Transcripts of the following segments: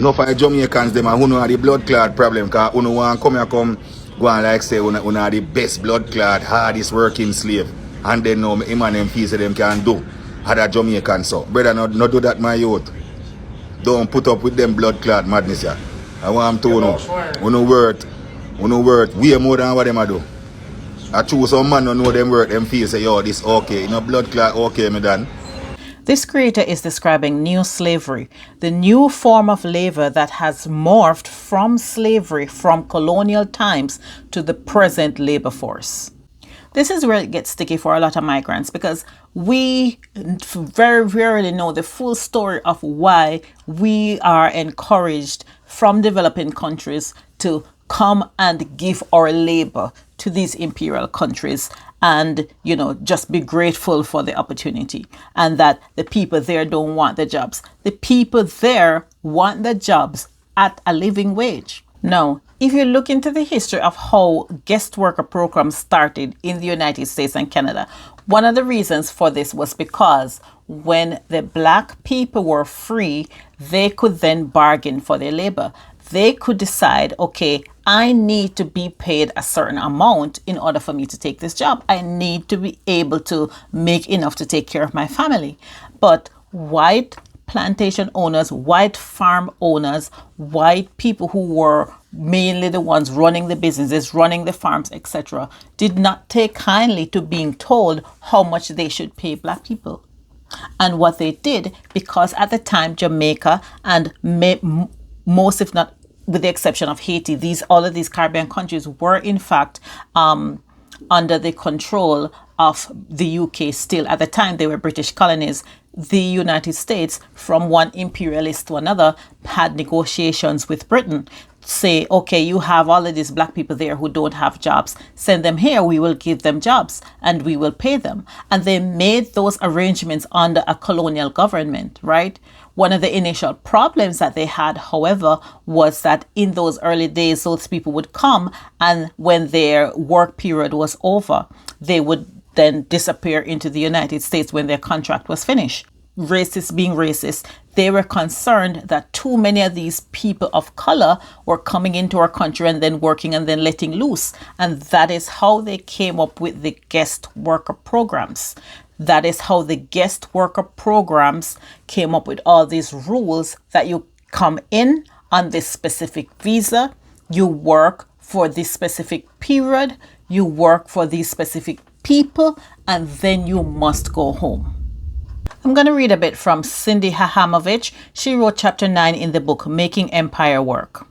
No for Jamaicans them and who know the blood clot problem, cause who know want come here come go and like say who know the best blood clot, hardest working slave. And then know him and them feel say them can do. Other Jamaican so. Brother, no do that my youth. Don't put up with them blood clot madness here. I want them to know. Who know worth way more than what them a do. I choose some man who know them worth, them feel say, yo, this okay. You know blood clot okay, me done. This creator is describing new slavery, the new form of labor that has morphed from slavery from colonial times to the present labor force. This is where it gets sticky for a lot of migrants because we very rarely know the full story of why we are encouraged from developing countries to come and give our labor to these imperial countries and, you know, just be grateful for the opportunity, and that the people there don't want the jobs. The people there want the jobs at a living wage. Now, if you look into the history of how guest worker programs started in the United States and Canada, one of the reasons for this was because when the black people were free, they could then bargain for their labor. They could decide, okay, I need to be paid a certain amount in order for me to take this job. I need to be able to make enough to take care of my family. But white plantation owners, white farm owners, white people who were mainly the ones running the businesses, running the farms, etc., did not take kindly to being told how much they should pay black people. And what they did, because at the time Jamaica and most, if not with the exception of Haiti, all of these Caribbean countries were in fact under the control of the UK still. At the time, they were British colonies. The United States, from one imperialist to another, had negotiations with Britain. Say, okay, you have all of these black people there who don't have jobs. Send them here, we will give them jobs and we will pay them. And they made those arrangements under a colonial government, right? One of the initial problems that they had, however, was that in those early days, those people would come, and when their work period was over, they would then disappear into the United States when their contract was finished. Racists being racist, they were concerned that too many of these people of color were coming into our country and then working and then letting loose. And that is how they came up with the guest worker programs. That is how the guest worker programs came up with all these rules that you come in on this specific visa, you work for this specific period, you work for these specific people, and then you must go home. I'm going to read a bit from Cindy Hahamovich. She wrote chapter 9 in the book, Making Empire Work.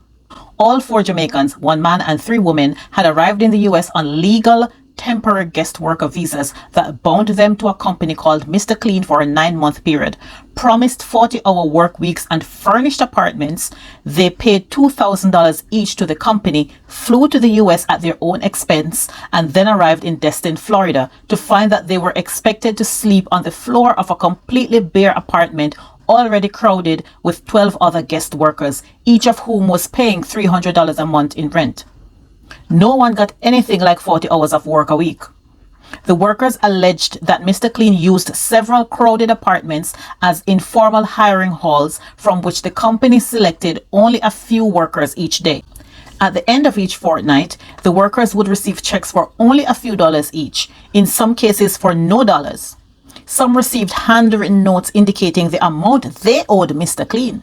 All 4 Jamaicans, 1 man and 3 women, had arrived in the US on legal temporary guest worker visas that bound them to a company called Mr. Clean for a 9-month period. Promised 40-hour work weeks and furnished apartments, they paid $2,000 each to the company, flew to the US at their own expense, and then arrived in Destin, Florida, to find that they were expected to sleep on the floor of a completely bare apartment already crowded with 12 other guest workers, each of whom was paying $300 a month in rent. No one got anything like 40 hours of work a week. The workers alleged that Mr. Clean used several crowded apartments as informal hiring halls from which the company selected only a few workers each day. At the end of each fortnight, the workers would receive checks for only a few dollars each, in some cases for no dollars. Some received handwritten notes indicating the amount they owed Mr. Clean.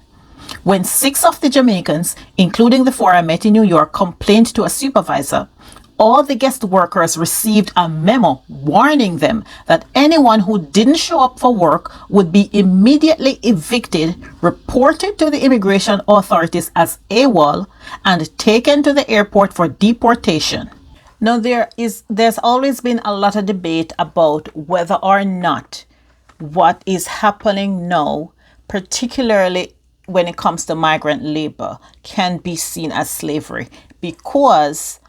When 6 of the Jamaicans, including the 4 I met in New York, complained to a supervisor, all the guest workers received a memo warning them that anyone who didn't show up for work would be immediately evicted, reported to the immigration authorities as AWOL, and taken to the airport for deportation. Now, there's always been a lot of debate about whether or not what is happening now, particularly when it comes to migrant labor, can be seen as slavery, because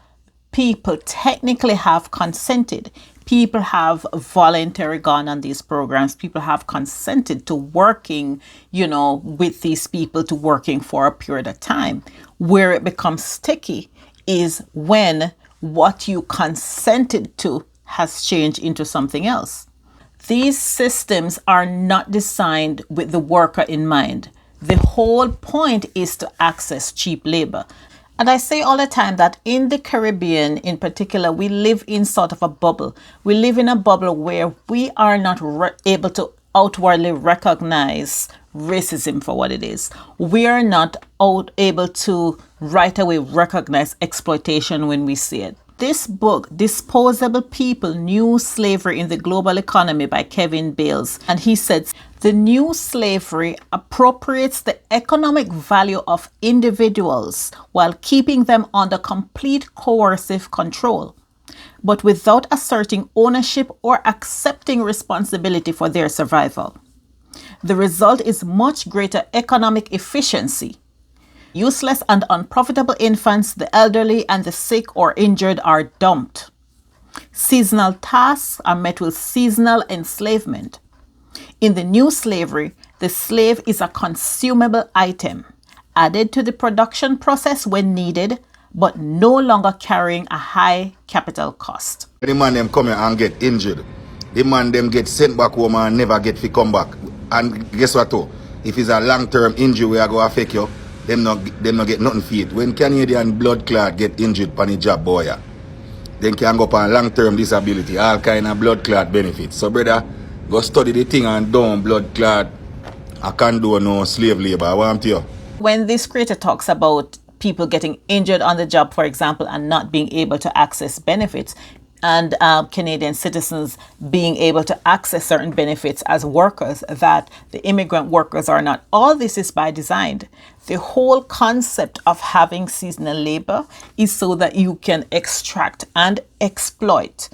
people technically have consented. People have voluntarily gone on these programs. People have consented to working, with these people, to working for a period of time. Where it becomes sticky is when what you consented to has changed into something else. These systems are not designed with the worker in mind. The whole point is to access cheap labor. And I say all the time that in the Caribbean in particular, we live in sort of a bubble. We live in a bubble where we are not able to outwardly recognize racism for what it is. We are not able to right away recognize exploitation when we see it. This book, Disposable People, New Slavery in the Global Economy by Kevin Bales, and he said, the new slavery appropriates the economic value of individuals while keeping them under complete coercive control, but without asserting ownership or accepting responsibility for their survival. The result is much greater economic efficiency. Useless and unprofitable infants, the elderly, and the sick or injured are dumped. Seasonal tasks are met with seasonal enslavement. In the new slavery, the slave is a consumable item, added to the production process when needed, but no longer carrying a high capital cost. The man them come here and get injured. The man them get sent back home and never get to come back. And guess what too? If it's a long-term injury where I go affect you, them not get nothing for it. When Canadian blood clot get injured on the job, boy, then can go on long-term disability, all kind of blood clot benefits. So brother, go study the thing and don't blood clot. I can't do no slave labor. I want you. When this creator talks about people getting injured on the job, for example, and not being able to access benefits, and Canadian citizens being able to access certain benefits as workers that the immigrant workers are not. All this is by design. The whole concept of having seasonal labor is so that you can extract and exploit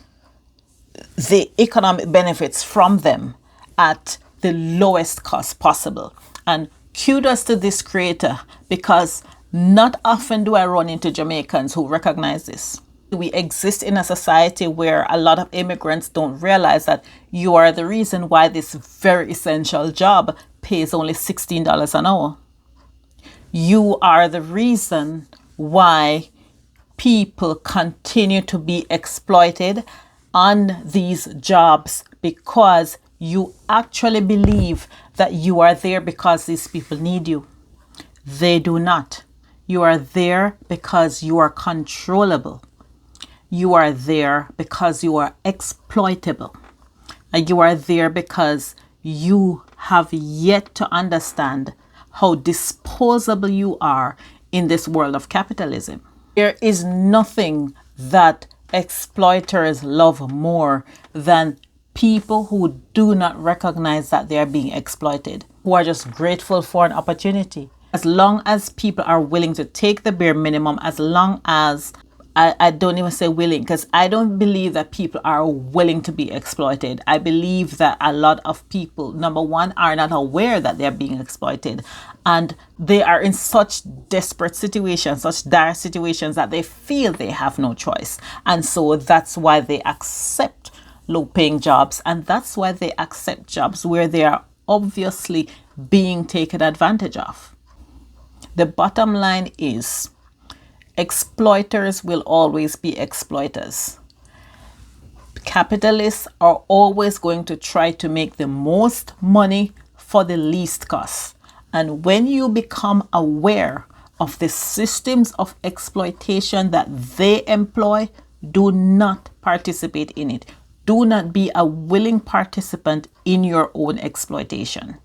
the economic benefits from them at the lowest cost possible. And kudos to this creator, because not often do I run into Jamaicans who recognize this. We exist in a society where a lot of immigrants don't realize that you are the reason why this very essential job pays only $16 an hour. You are the reason why people continue to be exploited on these jobs, because you actually believe that you are there because these people need you. They do not. You are there because you are controllable. You are there because you are exploitable. And you are there because you have yet to understand how disposable you are in this world of capitalism. There is nothing that exploiters love more than people who do not recognize that they are being exploited, who are just grateful for an opportunity. As long as people are willing to take the bare minimum, as long as I don't even say willing, because I don't believe that people are willing to be exploited. I believe that a lot of people, number one, are not aware that they're being exploited. And they are in such desperate situations, such dire situations, that they feel they have no choice. And so that's why they accept low-paying jobs. And that's why they accept jobs where they are obviously being taken advantage of. The bottom line is, exploiters will always be exploiters. Capitalists are always going to try to make the most money for the least cost. And when you become aware of the systems of exploitation that they employ, do not participate in it. Do not be a willing participant in your own exploitation.